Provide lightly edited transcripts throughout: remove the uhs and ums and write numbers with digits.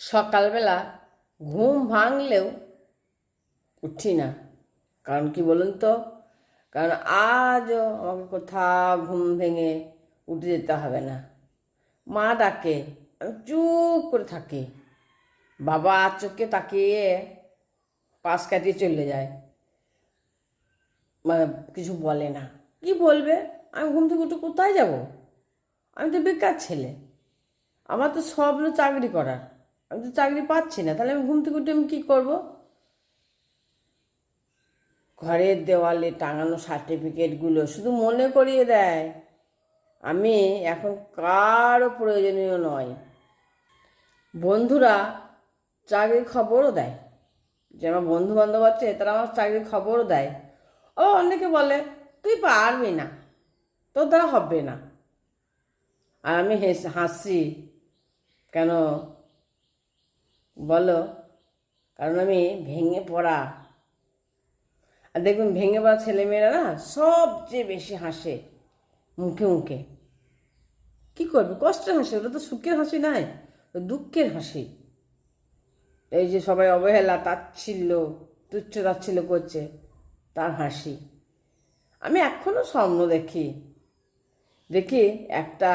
সকালবেলা ঘুম ভাঙলেও উঠি না। কারণ কি বলুন তো? কারণ আজও আমাকে কোথাও ঘুম ভেঙে উঠে যেতে হবে না। মা ডাকে, আমি চুপ করে থাকি। বাবা চোখে তাকিয়ে পাশ কাটিয়ে চলে যায়, মানে কিছু বলে না। কি বলবে? আমি ঘুম থেকে উঠে কোথায় যাব? আমি তো বেকার ছেলে, আমার তো স্বপ্ন চাকরি করার। আমি তো চাকরি পাচ্ছি না, তাহলে আমি ঘুম থেকে উঠে আমি কী করবো? ঘরের দেওয়ালে টাঙানো সার্টিফিকেটগুলো শুধু মনে করিয়ে দেয় আমি এখন কারও প্রয়োজনীয় নয়। বন্ধুরা চাকরির খবরও দেয়, যে আমার বন্ধু বান্ধব আছে তারা আমার চাকরির খবরও দেয়। ও অনেকে বলে তুই পারবি না, তোর দ্বারা হবে না। আর আমি হাসি কেন বলো? কারণ আমি ভেঙে পড়া। আর দেখবেন ভেঙে পড়া ছেলেমেয়েরা না সবচেয়ে বেশি হাসে মুখে মুখে। কি করবে? কষ্টের হাসি, ওটা তো সুখের হাসি নয়, দুঃখের হাসি। এই যে সবাই অবহেলা, তাচ্ছিল্য, তুচ্ছ তাচ্ছিল্য করছে, তার হাসি। আমি এখনো স্বপ্ন দেখি দেখি একটা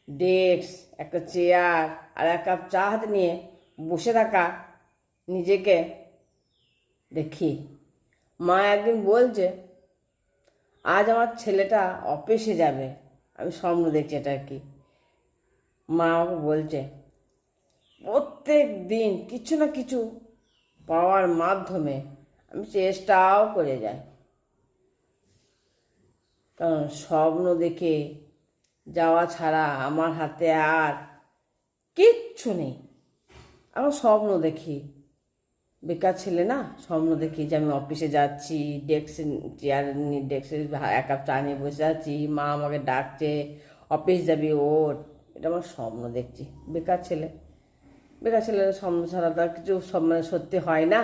ডেস্ক, একটা চেয়ার আর এক কাপ চা হাতে নিয়ে বসে থাকা নিজেকে দেখি। মা একদিন বলছে আজ আমার ছেলেটা অফিসে যাবে। আমি স্বপ্ন দেখছি এটা কি। মা আমাকে বলছে প্রত্যেক দিন কিছু না কিছু পাওয়ার মাধ্যমে আমি চেষ্টাও করে যাই। কারণ স্বপ্ন দেখে যাওয়া ছাড়া আমার হাতে আর কিচ্ছু নেই। আমার স্বপ্ন দেখি, বেকার ছেলে না, স্বপ্ন দেখি যে আমি অফিসে যাচ্ছি, ডেস্কে এক কাপ চা নিয়ে বসে আছি, মা আমাকে ডাকছে অফিস যাবি ওঠ। এটা আমার স্বপ্ন দেখছি। বেকার ছেলে, বেকার ছেলের স্বপ্ন ছাড়া তো আর কিছু মানে সত্যি হয় না।